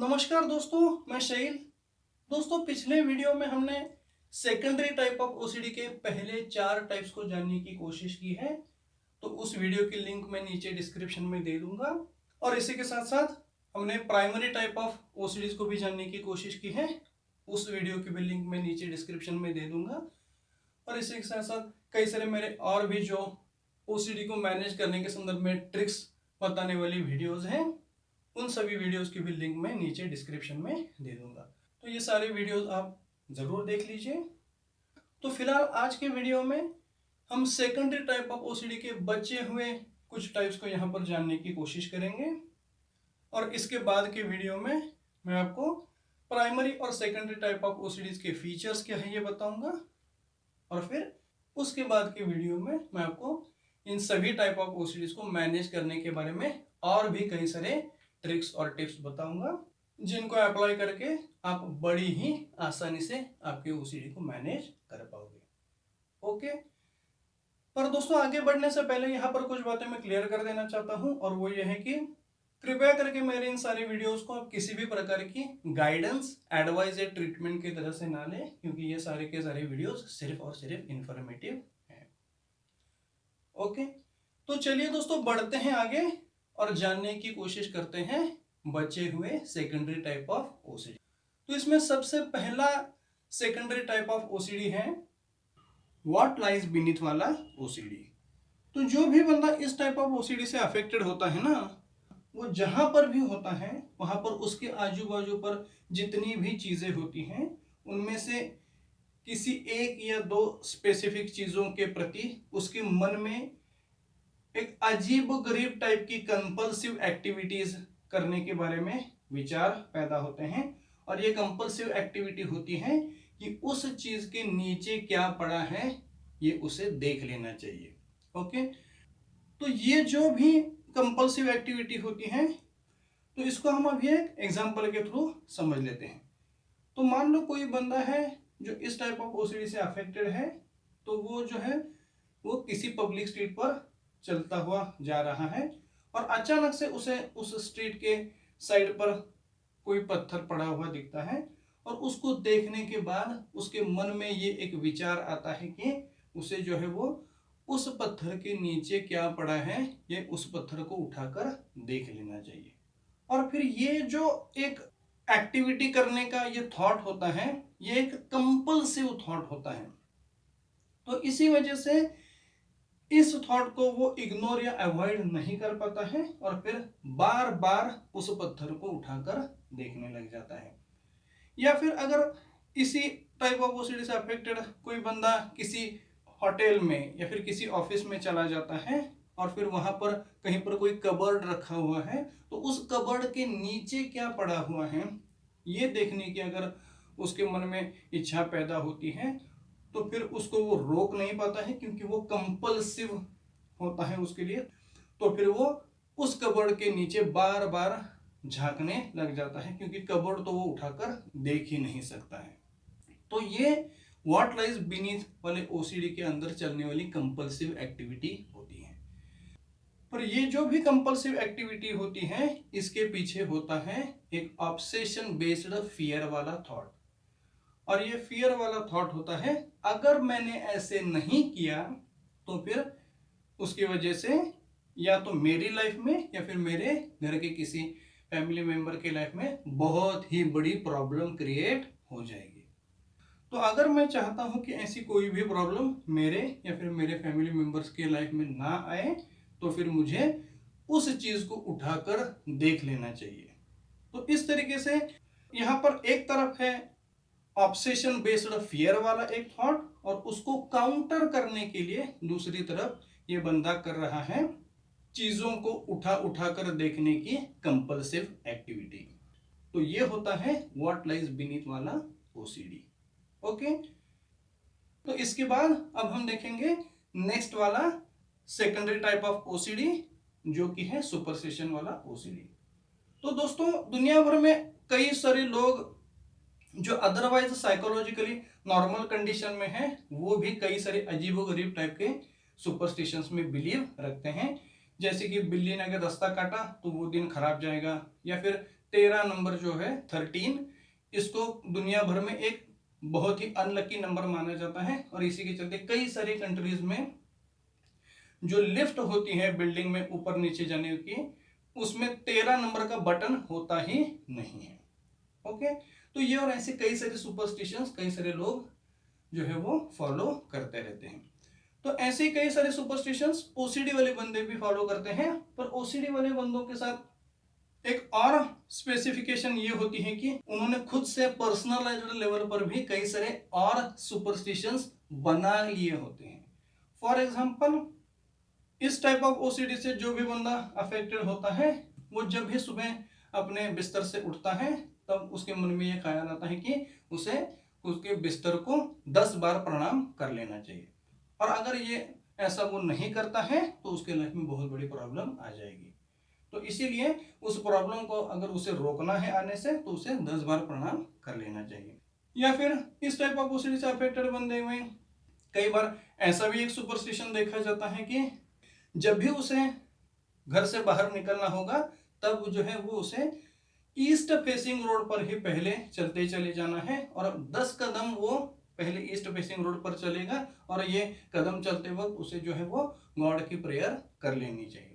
नमस्कार दोस्तों, मैं शहील। दोस्तों, पिछले वीडियो में हमने सेकेंडरी टाइप ऑफ ओसीडी के पहले 4 टाइप्स को जानने की कोशिश की है। तो उस वीडियो की लिंक मैं नीचे डिस्क्रिप्शन में दे दूंगा। और इसी के साथ साथ हमने प्राइमरी टाइप ऑफ ओसीडीज को भी जानने की कोशिश की है। उस वीडियो की भी लिंक मैं नीचे डिस्क्रिप्शन में दे दूंगा। और इसी के साथ साथ कई सारे मेरे और भी जो ओसीडी को मैनेज करने के संदर्भ में ट्रिक्स बताने वाली वीडियोज हैं, उन सभी वीडियोस की भी लिंक मैं नीचे डिस्क्रिप्शन में दे दूंगा। तो ये सारे वीडियोस आप ज़रूर देख लीजिए। तो फिलहाल आज के वीडियो में हम सेकेंडरी टाइप ऑफ ओसीडी के बचे हुए कुछ टाइप्स को यहाँ पर जानने की कोशिश करेंगे। और इसके बाद के वीडियो में मैं आपको प्राइमरी और सेकेंडरी टाइप ऑफ ओसीडीज के फीचर्स क्या है ये बताऊंगा। और फिर उसके बाद के वीडियो में मैं आपको इन सभी टाइप ऑफ ओसीडीज को मैनेज करने के बारे में और भी कई सारे ट्रिक्स और टिप्स बताऊंगा, जिनको अप्लाई करके आप बड़ी ही आसानी से आपके ओसीडी को मैनेज कर पाओगे। ओके, पर दोस्तों आगे बढ़ने से पहले यहाँ पर कुछ बातें मैं क्लियर कर देना चाहता हूँ, और वो ये है कि कृपया करके मेरे इन सारी वीडियोस को आप किसी भी प्रकार की गाइडेंस, एडवाइस या ट्रीटमेंट की तरह से ना लें, क्योंकि ये सारे के सारे वीडियोस सिर्फ और सिर्फ इंफॉर्मेटिव हैं। ओके, तो चलिए दोस्तों बढ़ते हैं आगे और जानने की कोशिश करते हैं बचे हुए सेकेंडरी टाइप ऑफ ओसीडी। तो इसमें सबसे पहला सेकेंडरी टाइप ऑफ ओसीडी है व्हाट लाइज बीनीथ वाला ओसीडी। तो जो भी बंदा इस टाइप ऑफ ओसीडी से अफेक्टेड होता है ना, वो जहां पर भी होता है वहां पर उसके आजू बाजू पर जितनी भी चीजें होती हैं उनमें से किसी एक या दो स्पेसिफिक चीजों के प्रति उसके मन में एक अजीब गरीब टाइप की कंपल्सिव एक्टिविटीज करने के बारे में विचार पैदा होते हैं। और ये कंपल्सिव एक्टिविटी होती है कि उस चीज के नीचे क्या पड़ा है ये उसे देख लेना चाहिए। ओके, तो ये जो भी कंपल्सिव एक्टिविटी होती है, तो इसको हम अभी एक एग्जांपल के थ्रू समझ लेते हैं। तो मान लो कोई बंदा है जो इस टाइप ऑफ ओसीडी से अफेक्टेड है, तो वो जो है वो किसी पब्लिक स्ट्रीट पर चलता हुआ जा रहा है और अचानक से उसे उस स्ट्रीट के साइड पर कोई पत्थर पड़ा हुआ दिखता है, और उसको देखने के बाद उसके मन में ये एक विचार आता है कि उसे जो है वो उस पत्थर के नीचे क्या पड़ा है ये उस पत्थर को उठाकर देख लेना चाहिए। और फिर ये जो एक एक्टिविटी करने का ये थॉट होता है, ये एक कंपल्सिव थॉट होता है। तो इसी वजह से इस थॉट को वो इग्नोर या अवॉइड नहीं कर पाता है और फिर बार बार उस पत्थर को उठाकर देखने लग जाता है। या फिर अगर इसी टाइप ऑफ ओसीडी से अफेक्टेड कोई बंदा किसी होटल में या फिर किसी ऑफिस में चला जाता है और फिर वहां पर कहीं पर कोई कबर्ड रखा हुआ है, तो उस कबर्ड के नीचे क्या पड़ा हुआ है ये देखने की अगर उसके मन में इच्छा पैदा होती है, तो फिर उसको वो रोक नहीं पाता है, क्योंकि वो कंपल्सिव होता है उसके लिए। तो फिर वो उस कबर्ड के नीचे बार बार झांकने लग जाता है, क्योंकि कबर्ड तो वो उठाकर देख ही नहीं सकता है। तो ये व्हाट लाइज बीनीथ वाले ओसीडी के अंदर चलने वाली कंपल्सिव एक्टिविटी होती है। पर ये जो भी कंपल्सिव एक्टिविटी होती है इसके पीछे होता है एक ऑब्सेशन बेस्ड फियर वाला थॉट। और ये फियर वाला थॉट होता है अगर मैंने ऐसे नहीं किया तो फिर उसकी वजह से या तो मेरी लाइफ में या फिर मेरे घर के किसी फैमिली मेंबर के लाइफ में बहुत ही बड़ी प्रॉब्लम क्रिएट हो जाएगी। तो अगर मैं चाहता हूं कि ऐसी कोई भी प्रॉब्लम मेरे या फिर मेरे फैमिली मेंबर्स के लाइफ में ना आए, तो फिर मुझे उस चीज को उठाकर देख लेना चाहिए। तो इस तरीके से यहां पर एक तरफ है ऑब्सेशन बेस्ड फियर वाला एक थॉट, और उसको काउंटर करने के लिए दूसरी तरफ ये बंदा कर रहा है चीजों को उठा उठा कर देखने की कंपल्सिव एक्टिविटी। तो ये होता है व्हाट लाइज बीनीथ वाला ओसीडी। ओके, तो इसके बाद अब हम देखेंगे नेक्स्ट वाला सेकेंडरी टाइप ऑफ ओसीडी, जो कि है सुपरसेशन वाला ओसीडी। तो दोस्तों दुनिया भर में कई सारे लोग जो अदरवाइज साइकोलॉजिकली नॉर्मल कंडीशन में है, वो भी कई सारे अजीबोगरीब टाइप के सुपरस्टिशंस में बिलीव रखते हैं, जैसे कि बिल्ली ने अगर रास्ता काटा तो वो दिन खराब जाएगा, या फिर 13 नंबर जो है 13, इसको दुनिया भर में एक बहुत ही अनलकी नंबर माना जाता है। और इसी के चलते कई सारी कंट्रीज में जो लिफ्ट होती है बिल्डिंग में ऊपर नीचे जाने की, उसमें 13 नंबर का बटन होता ही नहीं है। ओके, तो ये और ऐसे कई सारे सुपरस्टिशंस कई सारे लोग जो है वो फॉलो करते रहते हैं। तो ऐसे कई सारे सुपरस्टिशंस ओसीडी वाले बंदे भी फॉलो करते हैं, पर ओसीडी वाले बंदों के साथ एक और स्पेसिफिकेशन ये होती है कि उन्होंने खुद से पर्सनलाइज्ड लेवल पर भी कई सारे और सुपरस्टिशंस बना लिए होते हैं। फॉर एग्जांपल, इस टाइप ऑफ ओसीडी से जो भी बंदा अफेक्टेड होता है, वो जब भी सुबह अपने बिस्तर से उठता है तब उसके मन में ये ख्याल आता है कि उसे उसके बिस्तर को 10 बार प्रणाम कर लेना चाहिए। और अगर ये ऐसा वो नहीं करता है तो उसके लाइफ में बहुत बड़ी प्रॉब्लम आ जाएगी। तो इसीलिए उस प्रॉब्लम को अगर उसे रोकना है आने से, तो उसे 10 बार प्रणाम कर लेना चाहिए। या फिर इस टाइप ऑफ ओसीडी से अफेक्टेड बंदे में कई बार ऐसा भी एक सुपरस्टिशन देखा जाता है कि जब भी उसे घर से बाहर निकलना होगा तब जो है वो उसे ईस्ट फेसिंग रोड पर ही पहले चलते चले जाना है, और 10 कदम वो पहले ईस्ट फेसिंग रोड पर चलेगा, और ये कदम चलते वक्त उसे जो है वो गॉड की प्रेयर कर लेनी चाहिए।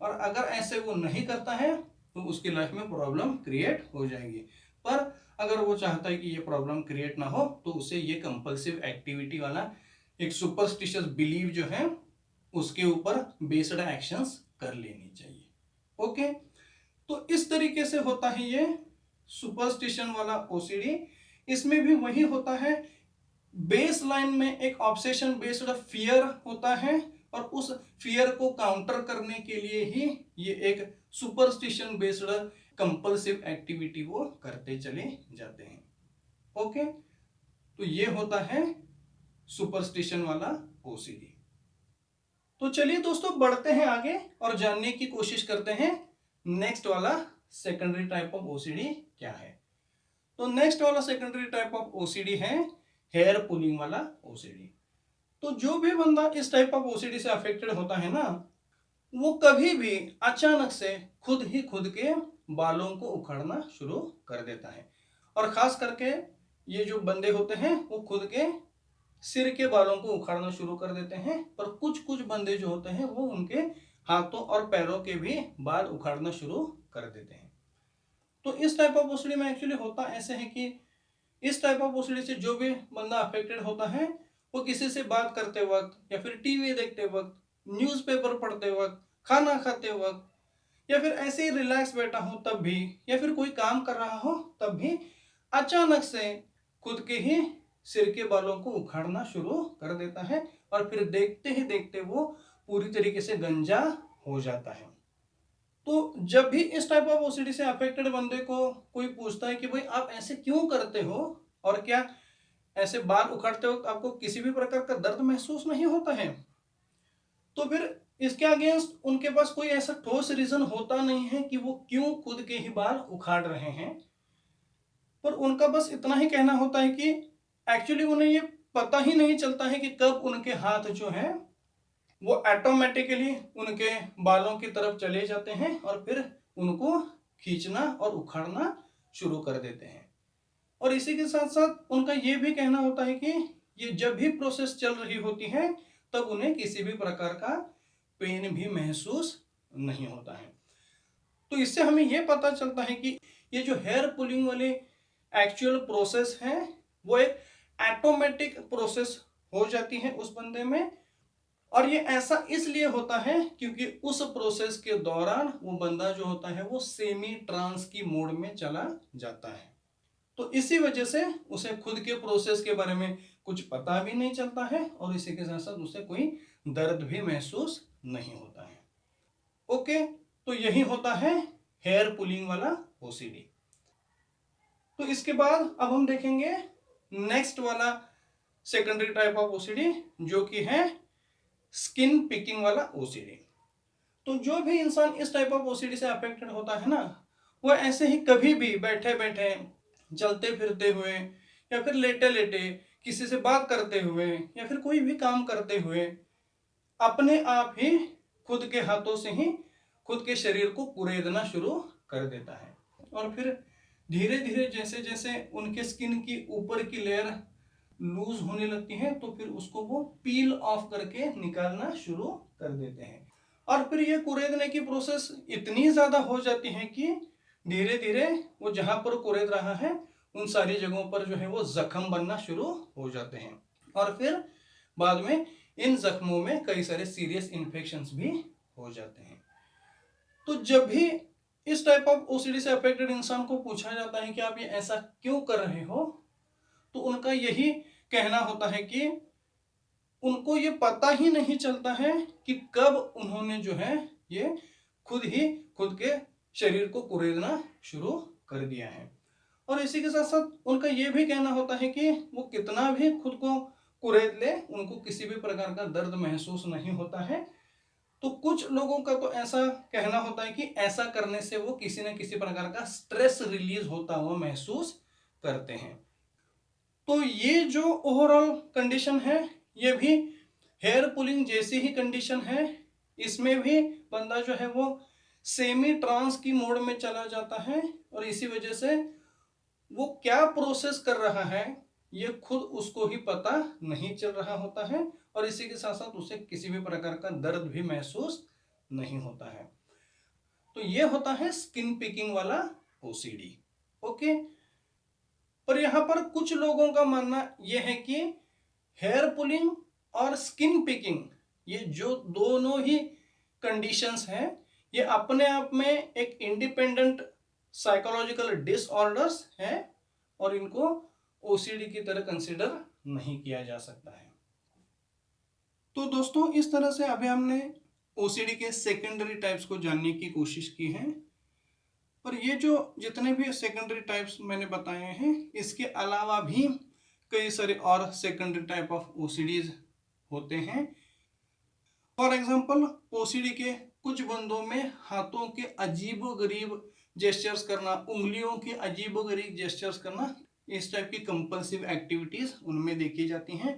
और अगर ऐसे वो नहीं करता है तो उसकी लाइफ में प्रॉब्लम क्रिएट हो जाएगी। पर अगर वो चाहता है कि ये प्रॉब्लम क्रिएट ना हो, तो उसे ये कंपल्सिव एक्टिविटी वाला एक सुपरस्टिशियस बिलीव जो है उसके ऊपर बेस्ड एक्शंस कर लेनी चाहिए। ओके, तो इस तरीके से होता है ये सुपरस्टिशन वाला ओसीडी। इसमें भी वही होता है, बेस लाइन में एक ऑब्सेशन बेस्ड फियर होता है, और उस फियर को काउंटर करने के लिए ही ये एक सुपरस्टिशन बेस्ड कंपल्सिव एक्टिविटी वो करते चले जाते हैं। ओके, तो ये होता है सुपरस्टिशन वाला ओसीडी। तो चलिए दोस्तों, बढ़ते हैं आगे और जानने की कोशिश करते हैं नेक्स्ट वाला सेकेंडरी टाइप ऑफ ओसीडी क्या है। तो नेक्स्ट वाला सेकेंडरी टाइप ऑफ ओसीडी है हेयर पुलिंग वाला ओसीडी। तो जो भी बंदा इस टाइप ऑफ ओसीडी से अफेक्टेड होता है ना, वो कभी भी अचानक से खुद ही खुद के बालों को उखाड़ना शुरू कर देता है। और खास करके ये जो बंदे होते हैं वो खुद के सिर के बालों को उखाड़ना शुरू कर देते हैं, पर कुछ कुछ बंदे जो होते हैं वो उनके हाथों और पैरों के भी बाल उखाड़ना शुरू कर देते हैं। तो इस टाइप ऑफ ओसीडी में एक्चुअली होता ऐसे है कि इस टाइप ऑफ ओसीडी से जो भी बंदा अफेक्टेड होता है, वो किसी से बात करते वक्त, या फिर टीवी देखते वक्त, न्यूज़पेपर पढ़ते वक्त, खाना खाते वक्त, या फिर ऐसे ही रिलैक्स बैठा हो तब भी, या फिर कोई काम कर रहा हो तब भी अचानक से खुद के ही सिर के बालों को उखाड़ना शुरू कर देता है, और फिर देखते ही देखते वो पूरी तरीके से गंजा हो जाता है। तो जब भी इस टाइप ऑफ ओसीडी से अफेक्टेड बंदे को कोई पूछता है कि भाई आप ऐसे क्यों करते हो, और क्या ऐसे बाल उखाड़ते वक्त आपको किसी भी प्रकार का दर्द महसूस नहीं होता है, तो फिर इसके अगेंस्ट उनके पास कोई ऐसा ठोस रीजन होता नहीं है कि वो क्यों खुद के ही बाल उखाड़ रहे हैं। पर उनका बस इतना ही कहना होता है कि एक्चुअली उन्हें ये पता ही नहीं चलता है कि कब उनके हाथ जो है वो ऑटोमेटिकली उनके बालों की तरफ चले जाते हैं, और फिर उनको खींचना और उखाड़ना शुरू कर देते हैं। और इसी के साथ साथ उनका ये भी कहना होता है कि ये जब भी प्रोसेस चल रही होती है तब उन्हें किसी भी प्रकार का पेन भी महसूस नहीं होता है। तो इससे हमें ये पता चलता है कि ये जो हेयर पुलिंग वाली एक्चुअल प्रोसेस है वो एक ऑटोमेटिक प्रोसेस हो जाती है उस बंदे में, और ये ऐसा इसलिए होता है क्योंकि उस प्रोसेस के दौरान वो बंदा जो होता है वो सेमी ट्रांस की मोड में चला जाता है। तो इसी वजह से उसे खुद के प्रोसेस के बारे में कुछ पता भी नहीं चलता है, और इसी के साथ साथ उसे कोई दर्द भी महसूस नहीं होता है। ओके, तो यही होता है हेयर पुलिंग वाला ओसीडी। तो इसके बाद अब हम देखेंगे नेक्स्ट वाला सेकेंडरी टाइप ऑफ ओसीडी, जो कि है स्किन पिकिंग वाला ओसीडी। तो जो भी इंसान इस टाइप ऑफ ओसीडी से अफेक्टेड होता है ना, वो ऐसे ही कभी भी बैठे बैठे, चलते फिरते हुए, या फिर लेटे लेटे, किसी से बात करते हुए, या फिर कोई भी काम करते हुए अपने आप ही खुद के हाथों से ही खुद के शरीर को कुरेदना शुरू कर देता है। और फिर धीरे धीरे जैसे जैसे उनके स्किन की ऊपर की लेयर लूज होने लगती है तो फिर उसको वो पील ऑफ करके निकालना शुरू कर देते हैं। और फिर ये कुरेदने की प्रोसेस इतनी ज्यादा हो जाती है कि धीरे धीरे वो जहां पर कुरेद रहा है उन सारी जगहों पर जो है वो जख्म बनना शुरू हो जाते हैं। और फिर बाद में इन जख्मों में कई सारे सीरियस इन्फेक्शंस भी हो जाते हैं। तो जब भी इस टाइप ऑफ ओसीडी से अफेक्टेड इंसान को पूछा जाता है कि आप ये ऐसा क्यों कर रहे हो, तो उनका यही कहना होता है कि उनको ये पता ही नहीं चलता है कि कब उन्होंने जो है ये खुद ही खुद के शरीर को कुरेदना शुरू कर दिया है। और इसी के साथ साथ उनका ये भी कहना होता है कि वो कितना भी खुद को कुरेद ले उनको किसी भी प्रकार का दर्द महसूस नहीं होता है। तो कुछ लोगों का तो ऐसा कहना होता है कि ऐसा करने से वो किसी न किसी प्रकार का स्ट्रेस रिलीज होता हुआ महसूस करते हैं। तो ये जो ओवरऑल कंडीशन है ये भी हेयर पुलिंग जैसी ही कंडीशन है। इसमें भी बंदा जो है वो सेमी ट्रांस की मोड में चला जाता है और इसी वजह से वो क्या प्रोसेस कर रहा है ये खुद उसको ही पता नहीं चल रहा होता है और इसी के साथ साथ उसे किसी भी प्रकार का दर्द भी महसूस नहीं होता है। तो ये होता है स्किन पिकिंग वाला ओसीडी। ओके, पर यहां पर कुछ लोगों का मानना यह है कि हेयर पुलिंग और स्किन पिकिंग ये जो दोनों ही कंडीशंस हैं ये अपने आप में एक इंडिपेंडेंट साइकोलॉजिकल डिसऑर्डर्स हैं और इनको ओसीडी की तरह कंसिडर नहीं किया जा सकता है। तो दोस्तों इस तरह से अभी हमने ओसीडी के सेकेंडरी टाइप्स को जानने की कोशिश की है। पर ये जो जितने भी सेकेंडरी टाइप्स मैंने बताए हैं इसके अलावा भी कई सारे और सेकेंडरी टाइप ऑफ ओसीडीज होते हैं। फॉर एग्जांपल ओसीडी के कुछ बंदों में हाथों के अजीबोगरीब जेस्चर्स करना, उंगलियों के अजीबोगरीब जेस्चर्स करना, इस टाइप की कंपल्सिव एक्टिविटीज उनमें देखी जाती हैं।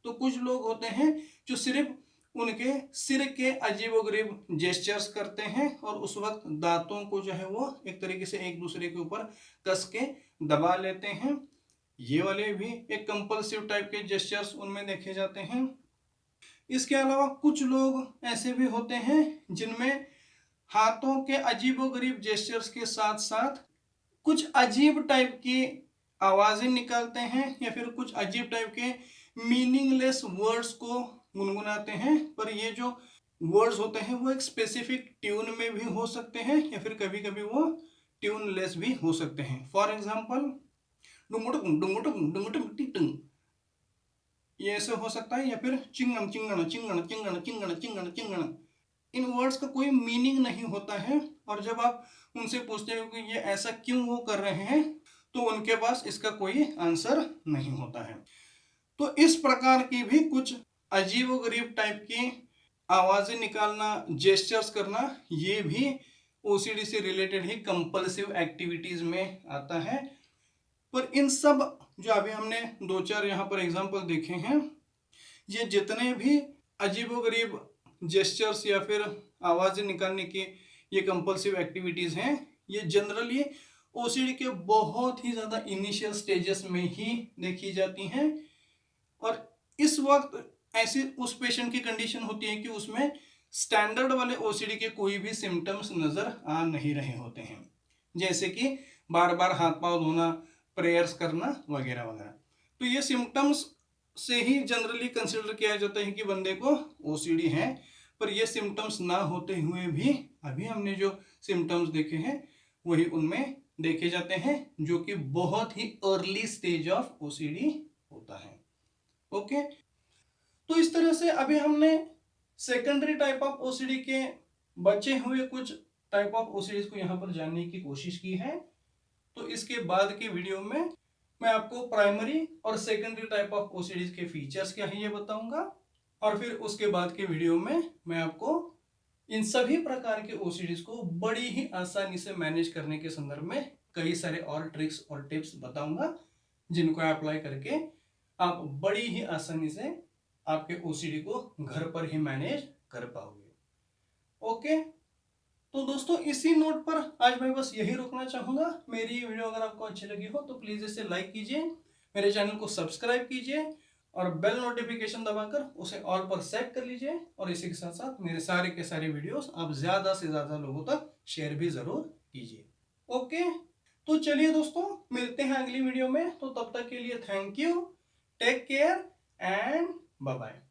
तो कुछ लोग होते हैं जो सिर्फ उनके सिर के अजीबोगरीब जेस्चर्स करते हैं और उस वक्त दांतों को जो है वो एक तरीके से एक दूसरे के ऊपर कस के दबा लेते हैं। ये वाले भी एक कंपल्सिव टाइप के जेस्चर्स उनमें देखे जाते हैं। इसके अलावा कुछ लोग ऐसे भी होते हैं जिनमें हाथों के अजीबोगरीब जेस्चर्स के साथ साथ कुछ अजीब टाइप की आवाजें निकालते हैं या फिर कुछ अजीब टाइप के मीनिंगलेस वर्ड्स को गुनगुनाते हैं। पर ये जो वर्ड्स होते हैं वो एक स्पेसिफिक ट्यून में भी हो सकते हैं या फिर कभी कभी वो ट्यूनलेस भी हो सकते हैं। फॉर एग्जाम्पल ये ऐसे हो सकता है या फिर चिंगण चिंगण चिंगण चिंगण चिंगण चिंगण चिंगण। इन वर्ड्स का कोई मीनिंग नहीं होता है और जब आप उनसे पूछते हो कि ये ऐसा क्यों वो कर रहे हैं तो उनके पास इसका कोई आंसर नहीं होता है। तो इस प्रकार की भी कुछ अजीबोगरीब टाइप की आवाजें निकालना, जेस्चर्स करना, ये भी ओसीडी से रिलेटेड ही कंपल्सिव एक्टिविटीज में आता है। पर इन सब जो अभी हमने दो चार यहाँ पर एग्जांपल देखे हैं ये जितने भी अजीबोगरीब जेस्चर्स या फिर आवाजें निकालने की ये कंपल्सिव एक्टिविटीज हैं ये जनरली ओसीडी के बहुत ही ज़्यादा इनिशियल स्टेजेस में ही देखी जाती हैं और इस वक्त ऐसी उस पेशेंट की कंडीशन होती है कि उसमें स्टैंडर्ड वाले ओसीडी के कोई भी सिम्टम्स नज़र आ नहीं रहे होते हैं, जैसे कि बार बार हाथ पांव धोना, प्रेयर्स करना वगैरह वगैरह। तो ये सिम्टम्स से ही जनरली कंसिडर किया जाता है कि बंदे को ओसीडी है। पर ये सिम्टम्स ना होते हुए भी अभी हमने जो सिम्टम्स देखे हैं वही उनमें देखे जाते हैं जो कि बहुत ही अर्ली स्टेज ऑफ ओसीडी होता है। ओके, तो इस तरह से अभी हमने सेकेंडरी टाइप ऑफ ओसीडी के बचे हुए कुछ टाइप ऑफ ओसीडीज को यहाँ पर जानने की कोशिश की है। तो इसके बाद के वीडियो में मैं आपको प्राइमरी और सेकेंडरी टाइप ऑफ ओसीडीज के फीचर्स क्या है ये बताऊंगा और फिर उसके बाद के वीडियो में मैं आपको इन सभी प्रकार के ओसीडीज को बड़ी ही आसानी से मैनेज करने के संदर्भ में कई सारे और ट्रिक्स और टिप्स बताऊंगा जिनको अप्लाई करके आप बड़ी ही आसानी से आपके ओसीडी को घर पर ही मैनेज कर पाओगे। ओके, तो दोस्तों इसी नोट पर आज मैं बस यही रुकना चाहूँगा। मेरी वीडियो अगर आपको अच्छी लगी हो तो प्लीज़ इसे लाइक कीजिए, मेरे चैनल को सब्सक्राइब कीजिए और बेल नोटिफिकेशन दबाकर उसे ऑल पर सेट कर लीजिए। और इसी के साथ साथ मेरे सारे के सारे वीडियोस आप ज़्यादा से ज़्यादा लोगों तक शेयर भी ज़रूर कीजिए। ओके, तो चलिए दोस्तों, मिलते हैं अगली वीडियो में। तो तब तक के लिए thank you, take care and bye bye.